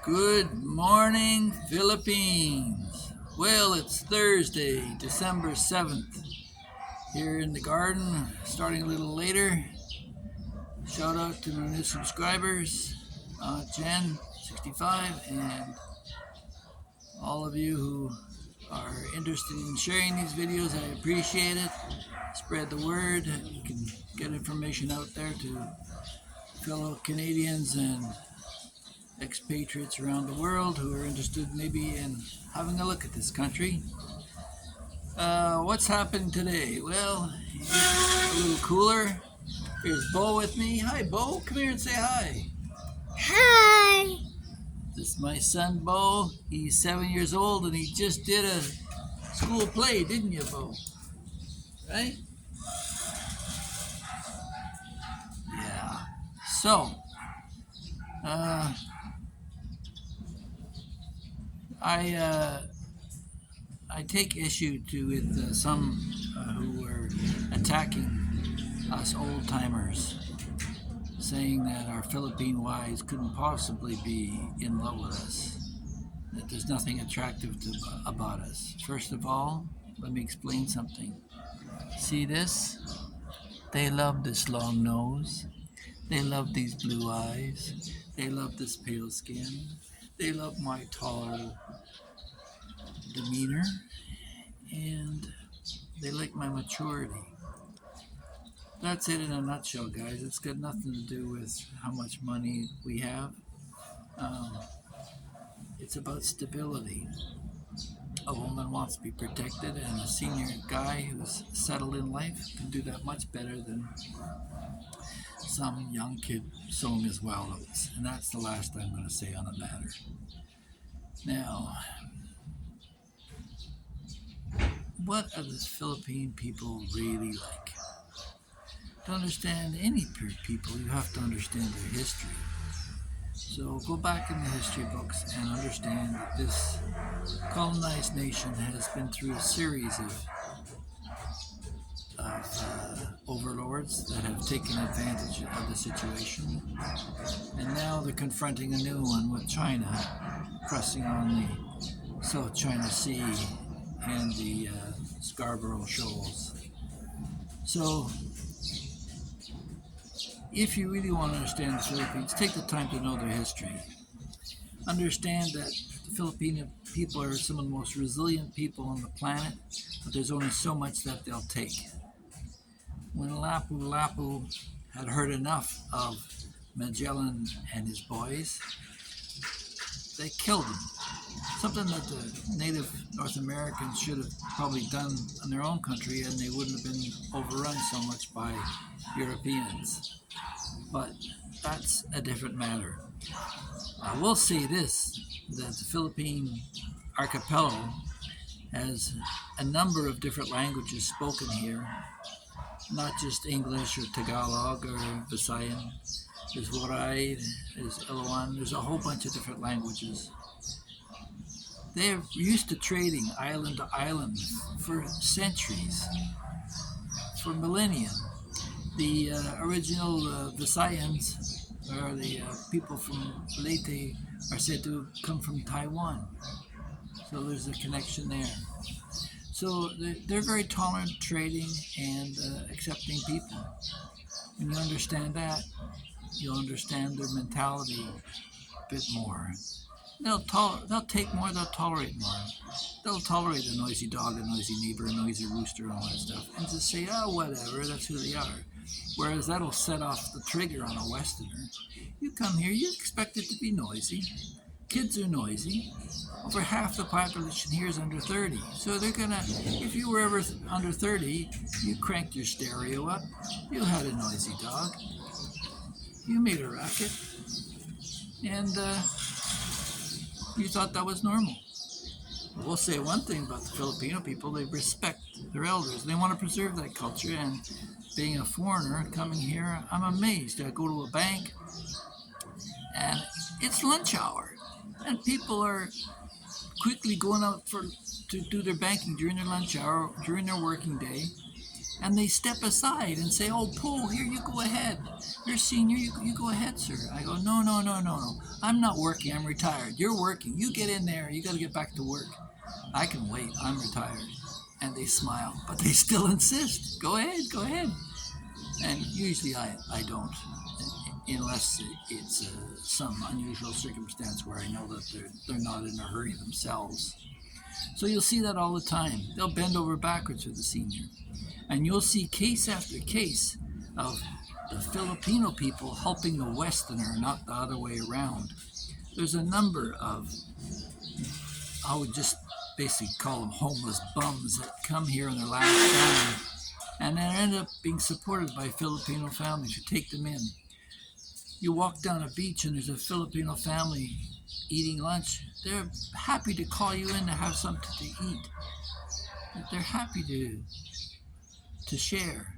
Good morning, Philippines. Well, it's Thursday, December 7th. Here in the garden, starting a little later. Shout out to my new subscribers, Jen, 65, and all of you who are interested in sharing these videos. I appreciate it. Spread the word. You can get information out there to fellow Canadians and expatriates around the world who are interested maybe in having a look at this country. What's happened today? Well, it's a little cooler. Here's Bo with me. Hi, Bo. Come here and say hi. Hi. This is my son, Bo. He's 7 years old and he just did a school play, didn't you, Bo? Right? Yeah. So, uh, I I take issue with some who were attacking us old timers, saying that our Philippine wives couldn't possibly be in love with us, that there's nothing attractive about us. First of all, let me explain something. See this? They love this long nose. They love these blue eyes. They love this pale skin. They love my tall demeanor. And they like my maturity. That's it in a nutshell, guys. It's got nothing to do with how much money we have. Um, it's about stability. A woman wants to be protected, and a senior guy who's settled in life can do that much better than some young kid sowing his wild oats. And that's the last I'm going to say on the matter. Now, what are the Philippine people really like? To understand any people, you have to understand their history. So go back in the history books and understand that this colonized nation has been through a series of overlords that have taken advantage of the situation. And now they're confronting a new one with China, pressing on the South China Sea and the Scarborough Shoals. So if you really want to understand the Philippines, take the time to know their history. Understand that the Filipino people are some of the most resilient people on the planet, but there's only so much that they'll take. When Lapu-Lapu had heard enough of Magellan and his boys, they killed him. Something that the native North Americans should have probably done in their own country, and they wouldn't have been overrun so much by Europeans. But that's a different matter. I will say this, that the Philippine archipelago has a number of different languages spoken here, not just English or Tagalog or Visayan. There's Waray, there's Iloan, there's a whole bunch of different languages. They're used to trading island to island for centuries, for millennia. The original Visayans, or the people from Leyte, are said to come from Taiwan. So there's a connection there. So they're very tolerant trading and accepting people. When you understand that, you'll understand their mentality a bit more. They'll take more, they'll tolerate more. They'll tolerate a noisy dog, a noisy neighbor, a noisy rooster, and all that stuff, and just say, oh, whatever, that's who they are. Whereas that'll set off the trigger on a Westerner. You come here, you expect it to be noisy. Kids are noisy. Over half the population here is under 30. So they're gonna, if you were ever under 30, you cranked your stereo up, you had a noisy dog, you made a racket, and you thought that was normal. We'll say one thing about the Filipino people: they respect their elders. They want to preserve that culture. And being a foreigner coming here, I'm amazed. I go to a bank and it's lunch hour, and people are quickly going out to do their banking during their lunch hour, during their working day. And they step aside and say, "Oh, Paul, here, you go ahead. You're senior, you go ahead, sir." I go, "No, no, no, no, no. I'm not working, I'm retired. You're working. You get in there. You got to get back to work. I can wait. I'm retired." And they smile, but they still insist. "Go ahead, go ahead." And usually I don't, unless it's some unusual circumstance where I know that they're not in a hurry themselves. So you'll see that all the time. They'll bend over backwards for the senior. And you'll see case after case of the Filipino people helping the Westerner, not the other way around. There's a number of, I would just basically call them homeless bums that come here in their last dime, and they end up being supported by Filipino families who take them in. You walk down a beach and there's a Filipino family eating lunch. They're happy to call you in to have something to eat. They're happy to share.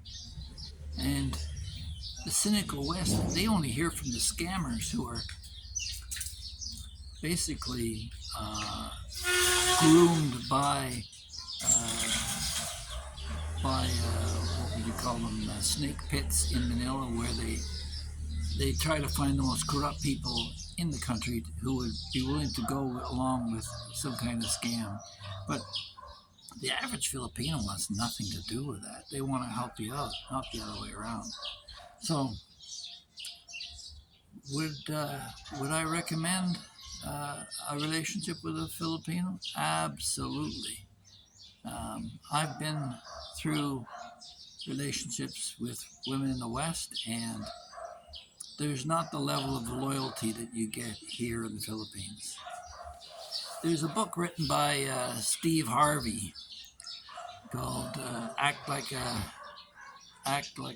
And the cynical West, they only hear from the scammers who are basically groomed by what would you call them, snake pits in Manila, where they try to find the most corrupt people in the country who would be willing to go along with some kind of scam. But the average Filipino wants nothing to do with that. They want to help you out, not the other way around. So would I recommend a relationship with a Filipino? Absolutely. I've been through relationships with women in the West, and there's not the level of loyalty that you get here in the Philippines. There's a book written by Steve Harvey called "Act Like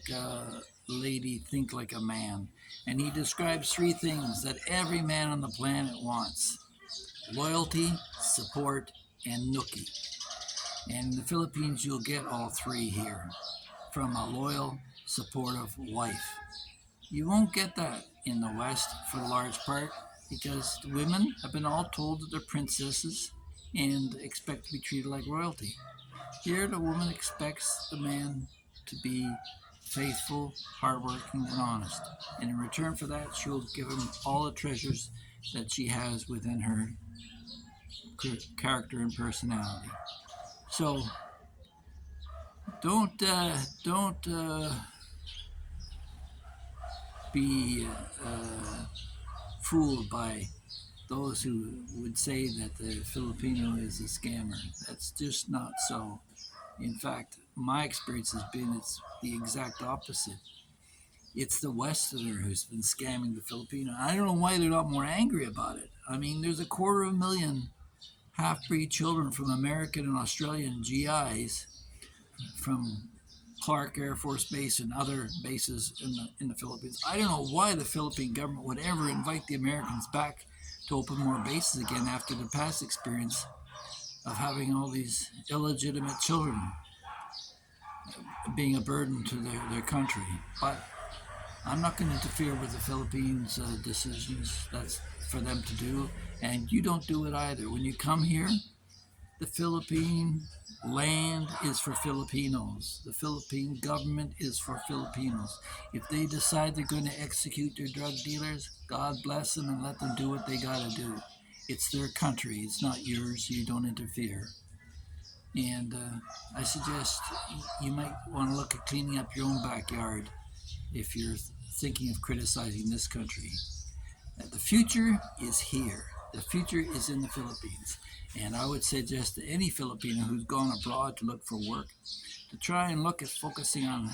a Lady, Think Like a Man," and he describes three things that every man on the planet wants: loyalty, support, and nookie. And in the Philippines, you'll get all three here from a loyal, supportive wife. You won't get that in the West for the large part because the women have been all told that they're princesses and expect to be treated like royalty. Here, the woman expects the man to be faithful, hardworking, and honest. And in return for that, she'll give him all the treasures that she has within her character and personality. So don't be fooled by those who would say that the Filipino is a scammer. That's just not so. In fact, my experience has been it's the exact opposite. It's the Westerner who's been scamming the Filipino. I don't know why they're not more angry about it. I mean, there's 250,000 half-breed children from American and Australian GIs from Clark Air Force Base and other bases in the Philippines. I don't know why the Philippine government would ever invite the Americans back to open more bases again after the past experience of having all these illegitimate children being a burden to their country. But I'm not going to interfere with the Philippines' decisions. That's for them to do, and you don't do it either. When you come here, the Philippine land is for Filipinos. The Philippine government is for Filipinos. If they decide they're going to execute their drug dealers, God bless them and let them do what they got to do. It's their country. It's not yours. You don't interfere. And I suggest you might want to look at cleaning up your own backyard if you're thinking of criticizing this country. The future is here. The future is in the Philippines. And I would suggest to any Filipino who's gone abroad to look for work to try and look at focusing on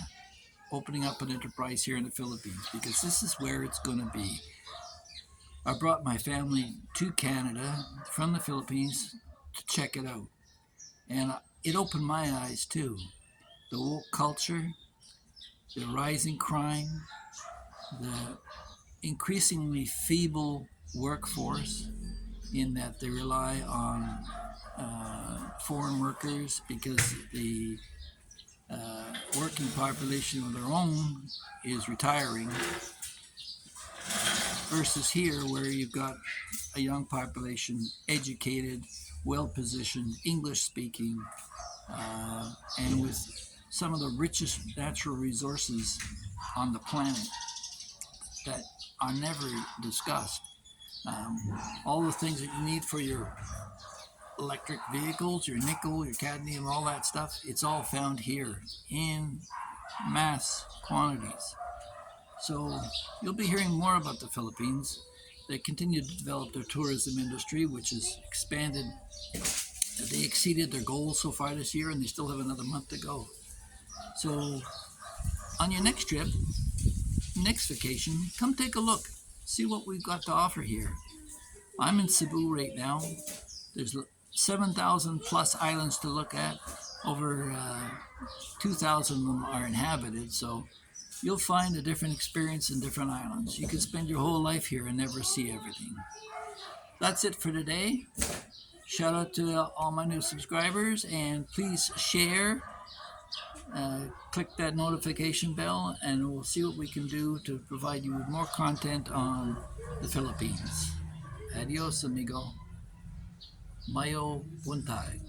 opening up an enterprise here in the Philippines, because this is where it's going to be. I brought my family to Canada from the Philippines to check it out. And it opened my eyes too. The woke culture, the rising crime, the increasingly feeble workforce, in that they rely on foreign workers because the working population of their own is retiring, versus here where you've got a young population, educated, well positioned, English speaking, and with some of the richest natural resources on the planet that are never discussed. All the things that you need for your electric vehicles, your nickel, your cadmium, all that stuff, it's all found here in mass quantities. So you'll be hearing more about the Philippines. They continue to develop their tourism industry, which has expanded. They exceeded their goals so far this year, and they still have another month to go. So on your next trip, next vacation, come take a look. See what we've got to offer here. I'm in Cebu right now. There's 7,000 plus islands to look at. Over 2,000 of them are inhabited, so you'll find a different experience in different islands. You can spend your whole life here and never see everything. That's it for today. Shout out to all my new subscribers, and please share. Click that notification bell, and we'll see what we can do to provide you with more content on the Philippines. Adios, amigo. Mayo buntag.